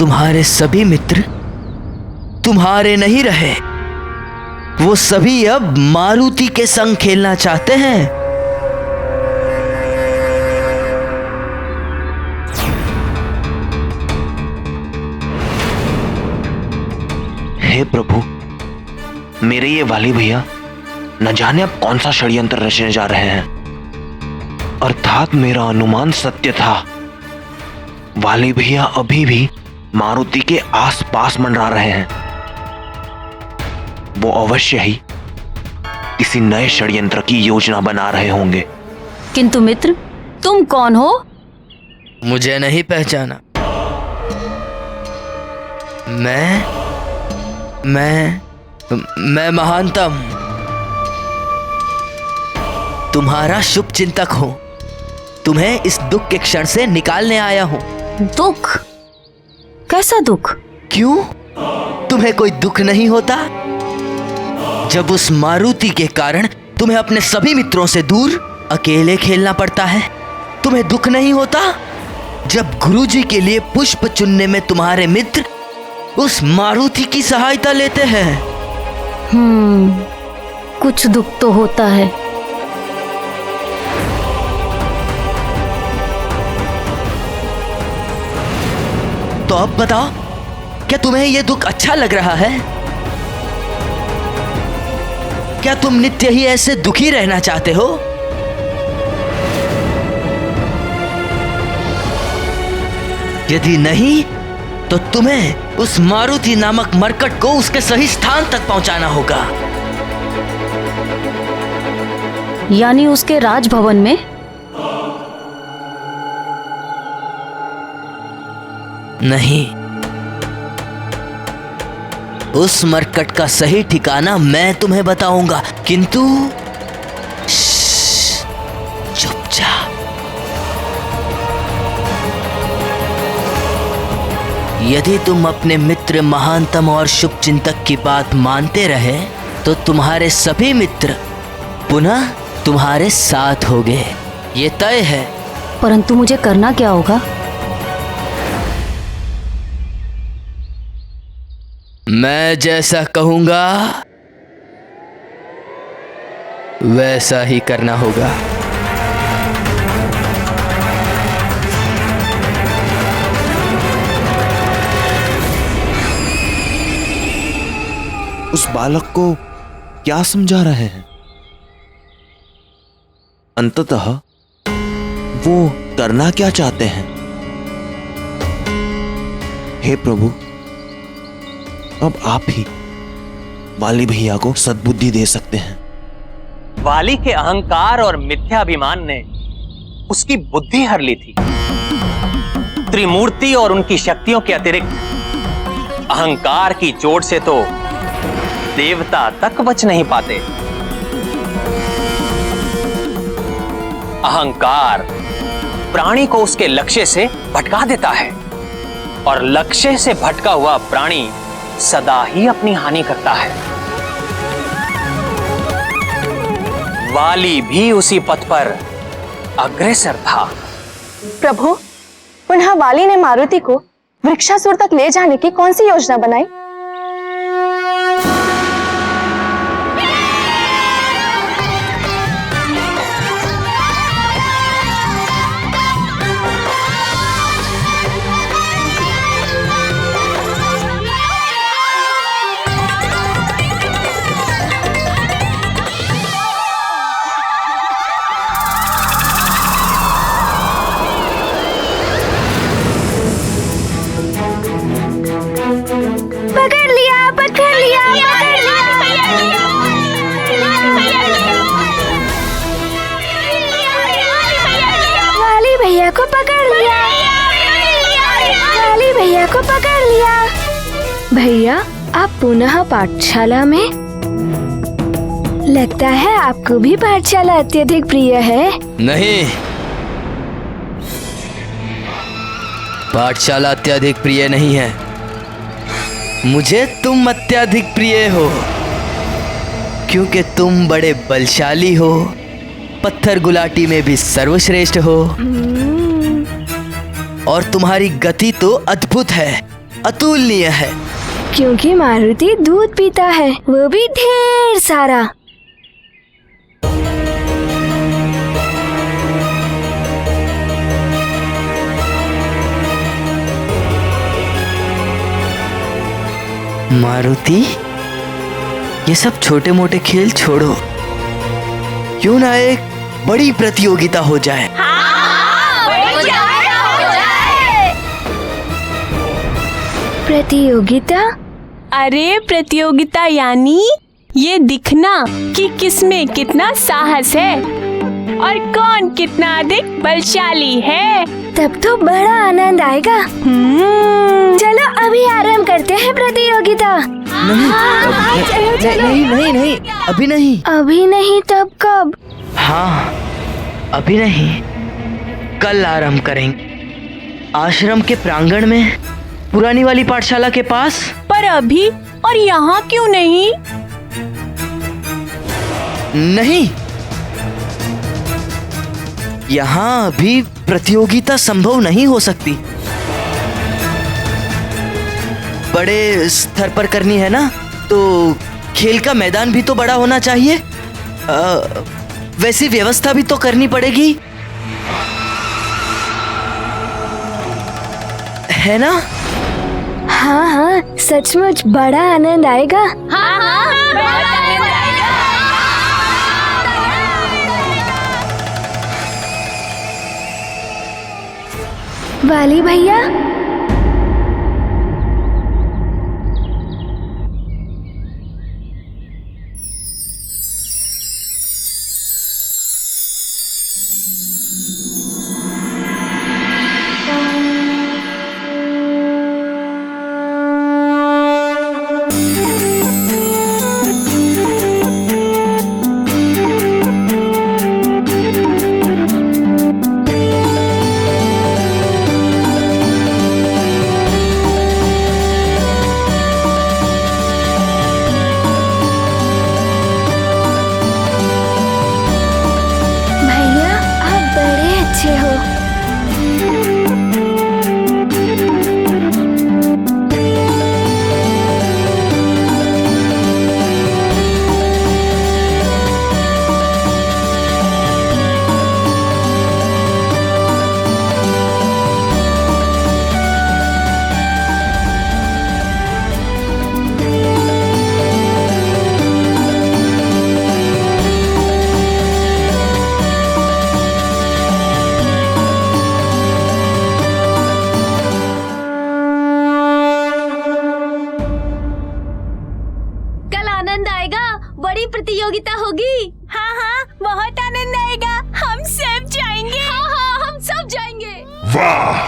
तुम्हारे सभी मित्र तुम्हारे नहीं रहे। वो सभी अब मारुति के संग खेलना चाहते हैं। हे प्रभु, मेरे ये वाली भैया न जाने अब कौन सा षड्यंत्र रचने जा रहे हैं। अर्थात मेरा अनुमान सत्य था। वाली भैया अभी भी मारुति के आसपास मंडरा रहे हैं। वो अवश्य ही किसी नए षड्यंत्र की योजना बना रहे होंगे। किंतु मित्र, तुम कौन हो? मुझे नहीं पहचाना। मैं महानतम तुम्हारा शुभ चिंतक हूं। तुम्हें इस दुख के क्षण से निकालने आया हूं। दुख? कैसा दुख? क्यों, तुम्हें कोई दुख नहीं होता जब उस मारुति के कारण तुम्हें अपने सभी मित्रों से दूर अकेले खेलना पड़ता है? तुम्हें दुख नहीं होता जब गुरुजी के लिए पुष्प चुनने में तुम्हारे मित्र उस मारुति की सहायता लेते हैं? कुछ दुख तो होता है। तो अब बताओ, क्या तुम्हें यह दुख अच्छा लग रहा है? क्या तुम नित्य ही ऐसे दुखी रहना चाहते हो? यदि नहीं तो तुम्हें उस मारुति नामक मरकट को उसके सही स्थान तक पहुंचाना होगा। यानी उसके राजभवन में? नहीं, उस मरकट का सही ठिकाना मैं तुम्हें बताऊंगा, किंतु चुपचाप। यदि तुम अपने मित्र महानतम और शुभ चिंतक की बात मानते रहे तो तुम्हारे सभी मित्र पुनः तुम्हारे साथ होंगे, ये तय है। परंतु मुझे करना क्या होगा? मैं जैसा कहूंगा वैसा ही करना होगा। उस बालक को क्या समझा रहे हैं? अंततः वो करना क्या चाहते हैं? हे प्रभु, अब आप ही वाली भैया को सद्बुद्धि दे सकते हैं। वाली के अहंकार और मिथ्याभिमान ने उसकी बुद्धि हर ली थी। त्रिमूर्ति और उनकी शक्तियों के अतिरिक्त अहंकार की चोट से तो देवता तक बच नहीं पाते। अहंकार प्राणी को उसके लक्ष्य से भटका देता है और लक्ष्य से भटका हुआ प्राणी सदा ही अपनी हानि करता है। वाली भी उसी पथ पर अग्रसर था। प्रभु, पुनः वाली ने मारुति को वृक्षासुर तक ले जाने की कौन सी योजना बनाई? पकड़ लिया, पकड़ लिया, पकड़ लिया। वाली भैया को पकड़ लिया, वाली भैया को पकड़ लिया। भैया, आप पुनः पाठशाला में? लगता है आपको भी पाठशाला अत्यधिक प्रिय है। नहीं, पाठशाला अत्यधिक प्रिय नहीं है। मुझे तुम अत्यधिक प्रिय हो, क्योंकि तुम बड़े बलशाली हो, पत्थर गुलाटी में भी सर्वश्रेष्ठ हो और तुम्हारी गति तो अद्भुत है। अतुलनीय है। क्योंकि मारुति दूध पीता है, वो भी ढेर सारा। मारुति, ये सब छोटे मोटे खेल छोड़ो, क्यों ना एक बड़ी प्रतियोगिता हो जाए। प्रतियोगिता? अरे प्रतियोगिता यानी ये दिखना कि किसमें कितना साहस है और कौन कितना अधिक बलशाली है। तब तो बड़ा आनंद आएगा। चलो अभी आरंभ करते हैं प्रतियोगिता। नहीं, अभी नहीं। अभी नहीं तब कब? हाँ, अभी नहीं, कल आरंभ करेंगे, आश्रम के प्रांगण में, पुरानी वाली पाठशाला के पास। पर अभी और यहाँ क्यों नहीं? नहीं, यहाँ अभी प्रतियोगिता संभव नहीं हो सकती। बड़े स्तर पर करनी है ना, तो खेल का मैदान भी तो बड़ा होना चाहिए। वैसी व्यवस्था भी तो करनी पड़ेगी, है ना? हाँ हाँ, सचमुच बड़ा आनंद आएगा। वाली भैया, बड़ी प्रतियोगिता होगी। हाँ हाँ, बहुत आनंद आएगा। हम सब जाएंगे। हाँ, हम सब जाएंगे। वाह,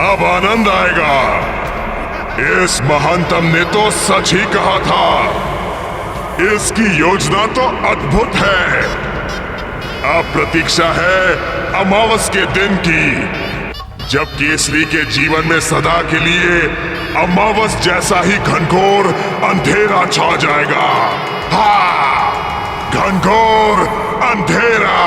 अब आनंद आएगा। इस महंतम ने तो सच ही कहा था। इसकी योजना तो अद्भुत है। अब प्रतीक्षा है अमावस के दिन की, जब केसरी के जीवन में सदा के लिए अमावस जैसा ही घनघोर अंधेरा छा जाएगा। हाँ, घनघोर अंधेरा।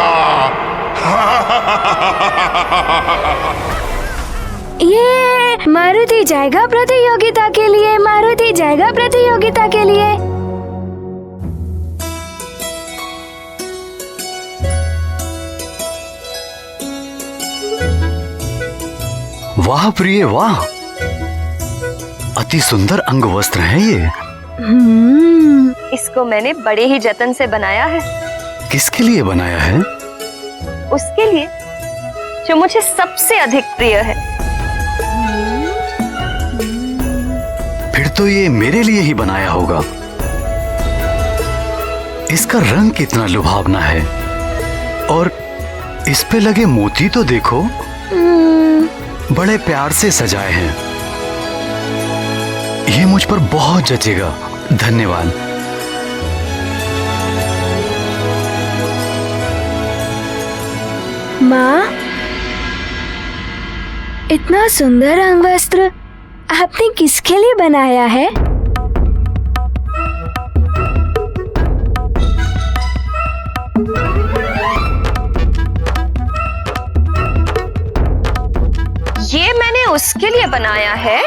ये मारुति जाएगा प्रतियोगिता के लिए, मारुति जाएगा प्रतियोगिता के लिए। वाह प्रिय वाह, अति सुंदर अंग वस्त्र है ये। इसको मैंने बड़े ही जतन से बनाया है। किसके लिए बनाया है? उसके लिए जो मुझे सबसे अधिक प्रिय है। फिर तो ये मेरे लिए ही बनाया होगा। इसका रंग कितना लुभावना है, और इस पे लगे मोती तो देखो, बड़े प्यार से सजाए हैं। ये मुझ पर बहुत जचेगा। धन्यवाद। माँ, इतना सुंदर अंगवस्त्र आपने किसके लिए बनाया है? ये मैंने उसके लिए बनाया है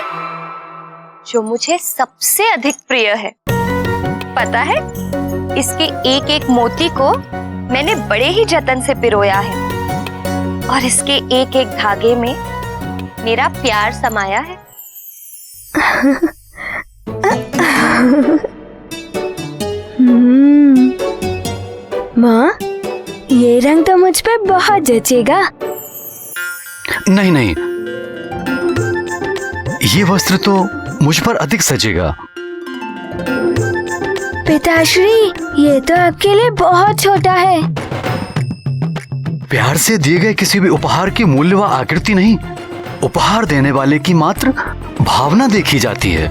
जो मुझे सबसे अधिक प्रिय है। पता है, इसके एक एक मोती को मैंने बड़े ही जतन से पिरोया है और इसके एक एक धागे में मेरा प्यार समाया है। माँ, ये रंग तो मुझ पे बहुत जचेगा। नहीं नहीं, ये वस्त्र तो मुझ पर अधिक सजेगा। पिताश्री, ये तो आपके लिए बहुत छोटा है। प्यार से दिए गए किसी भी उपहार की मूल्य व आकृति नहीं, उपहार देने वाले की मात्र भावना देखी जाती है।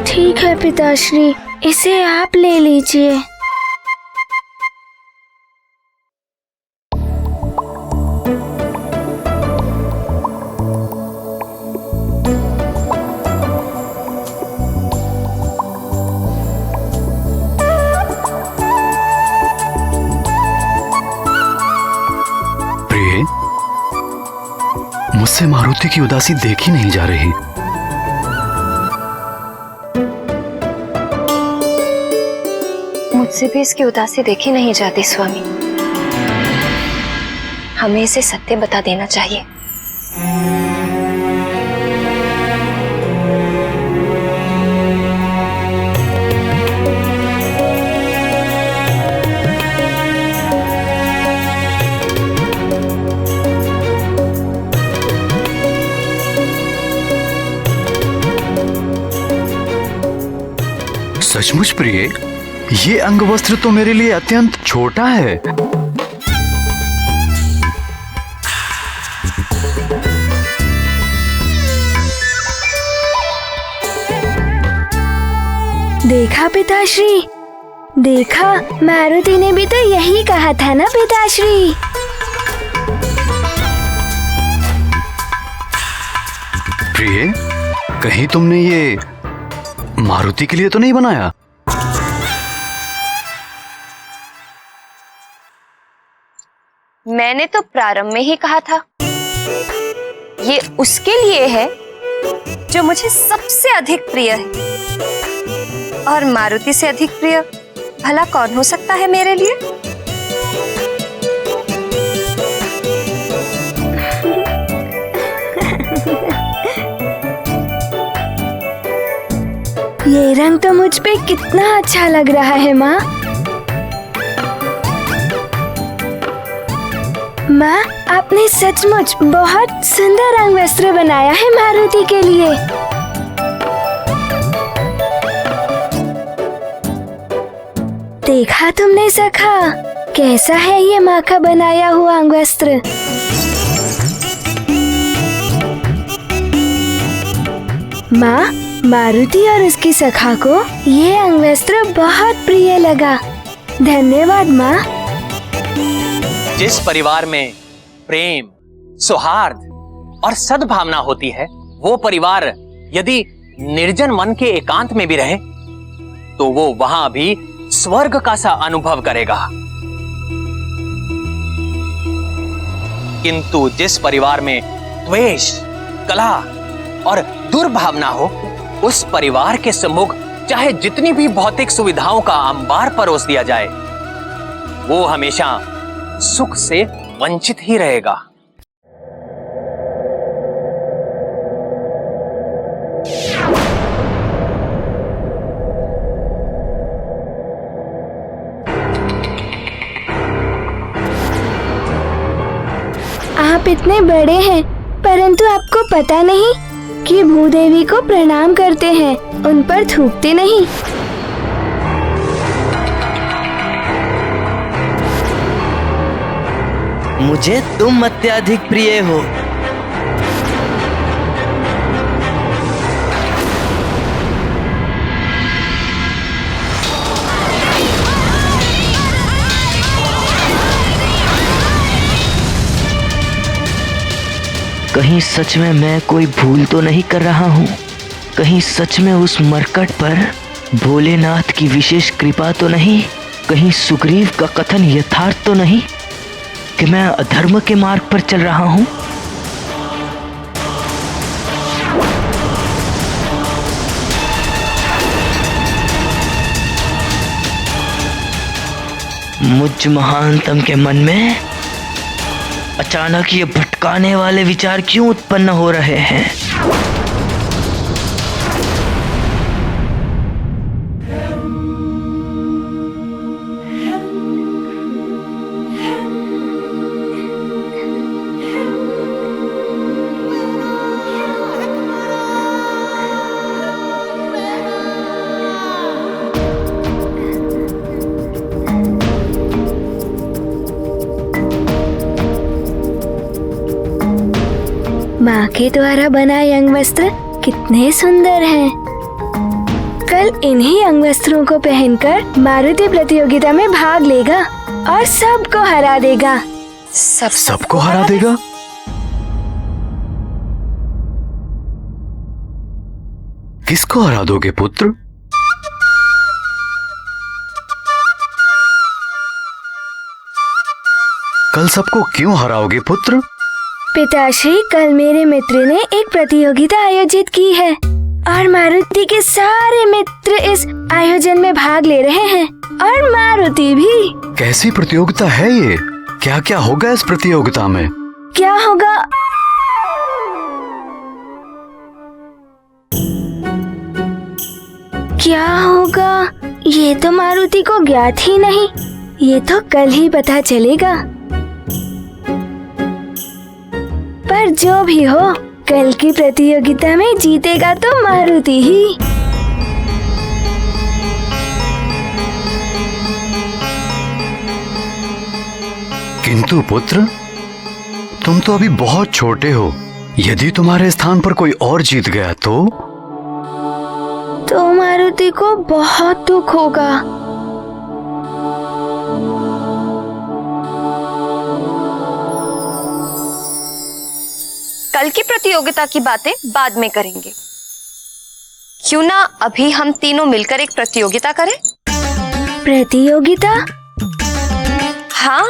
ठीक है पिताश्री, इसे आप ले लीजिए। प्रिय, मुझसे मारुति की उदासी देखी नहीं जा रही। मुझसे भी इसकी उदासी देखी नहीं जाती स्वामी। हमें इसे सत्य बता देना चाहिए। सचमुच प्रिय, ये अंगवस्त्र तो मेरे लिए अत्यंत छोटा है। देखा पिताश्री, देखा, मारुति ने भी तो यही कहा था ना पिताश्री। प्रिय, कहीं तुमने ये मारुति के लिए तो नहीं बनाया? मैंने तो प्रारंभ में ही कहा था, ये उसके लिए है जो मुझे सबसे अधिक प्रिय है। और मारुति से अधिक प्रिय भला कौन हो सकता है मेरे लिए? ये रंग तो मुझ पे कितना अच्छा लग रहा है माँ। माँ, आपने सचमुच बहुत सुंदर रंग वस्त्र बनाया है मारुति के लिए। देखा तुमने सखा, कैसा है ये माँ का बनाया हुआ अंगवस्त्र। माँ, मारुति और उसकी सखा को ये अंगवस्त्र बहुत प्रिय लगा। धन्यवाद माँ। जिस परिवार में प्रेम, सौहार्द और सद्भावना होती है, वो परिवार यदि निर्जन मन के एकांत में भी रहे तो वो वहां भी स्वर्ग का सा अनुभव करेगा। किंतु जिस परिवार में द्वेष, कलह और दुर्भावना हो, उस परिवार के सम्मुख चाहे जितनी भी भौतिक सुविधाओं का अंबार परोस दिया जाए, वो हमेशा सुख से वंचित ही रहेगा। आप इतने बड़े हैं, परंतु आपको पता नहीं कि भूदेवी को प्रणाम करते हैं, उन पर थूकते नहीं। मुझे तुम अत्यधिक प्रिय हो। कहीं सच में मैं कोई भूल तो नहीं कर रहा हूँ? कहीं सच में उस मरकट पर भोलेनाथ की विशेष कृपा तो नहीं, कहीं सुग्रीव का कथन यथार्थ तो नहीं कि मैं अधर्म के मार्ग पर चल रहा हूं? मुझ महानतम के मन में अचानक ये भटकाने वाले विचार क्यों उत्पन्न हो रहे हैं? माँ के द्वारा बनाए अंग वस्त्र कितने सुंदर हैं। कल इन्हीं अंग वस्त्रों को पहनकर मारुति प्रतियोगिता में भाग लेगा और सबको हरा देगा। सबको हरा देगा? किसको हरा दोगे पुत्र? कल सबको क्यों हराओगे पुत्र? पिताश्री, कल मेरे मित्र ने एक प्रतियोगिता आयोजित की है और मारुति के सारे मित्र इस आयोजन में भाग ले रहे हैं और मारुति भी। कैसी प्रतियोगिता है ये? क्या क्या होगा इस प्रतियोगिता में? क्या होगा? क्या होगा ये तो मारुति को ज्ञात ही नहीं। ये तो कल ही पता चलेगा। पर जो भी हो, कल की प्रतियोगिता में जीतेगा तो मारुति ही। किंतु पुत्र, तुम तो अभी बहुत छोटे हो। यदि तुम्हारे स्थान पर कोई और जीत गया तो मारुति को बहुत दुख होगा। कल की प्रतियोगिता की बातें बाद में करेंगे। क्यों ना अभी हम तीनों मिलकर एक प्रतियोगिता करें? प्रतियोगिता? हाँ।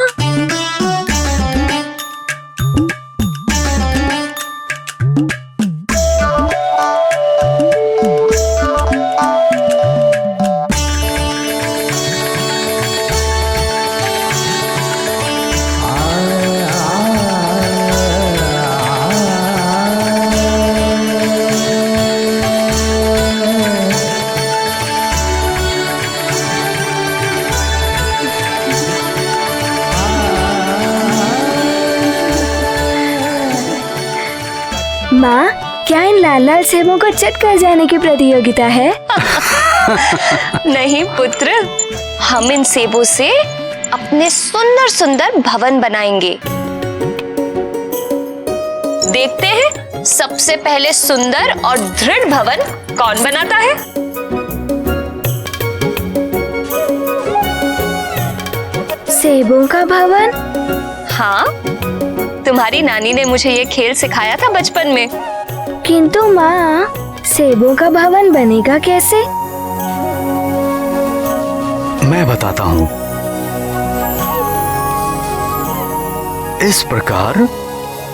माँ, क्या इन लाल लाल सेबों को चट कर जाने की प्रतियोगिता है? नहीं पुत्र, हम इन सेबों से अपने सुंदर सुंदर भवन बनाएंगे। देखते हैं सबसे पहले सुंदर और दृढ़ भवन कौन बनाता है। सेबों का भवन? हाँ, तुम्हारी नानी ने मुझे ये खेल सिखाया था बचपन में। किंतु माँ, सेबों का भवन बनेगा कैसे? मैं बताता हूँ। इस प्रकार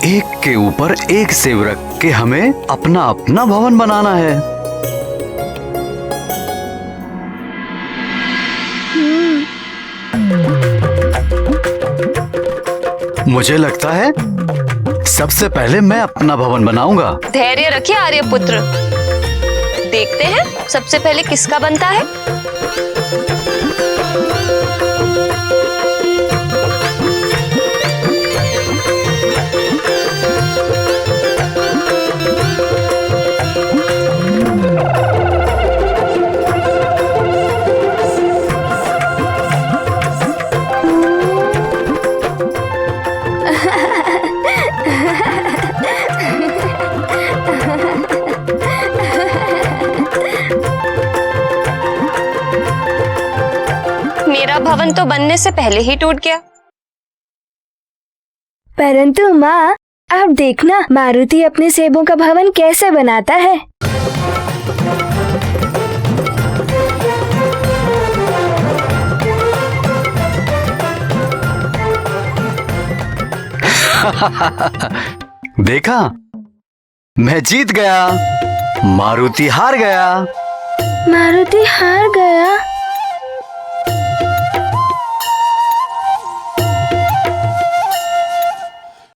एक के ऊपर एक सेब रख के हमें अपना अपना भवन बनाना है। मुझे लगता है सबसे पहले मैं अपना भवन बनाऊंगा। धैर्य रखिए आर्यपुत्र, देखते हैं सबसे पहले किसका बनता है। मेरा भवन तो बनने से पहले ही टूट गया। परंतु माँ, अब देखना मारुति अपने सेबों का भवन कैसे बनाता है। देखा, मैं जीत गया, मारुति हार गया। मारुति हार गया।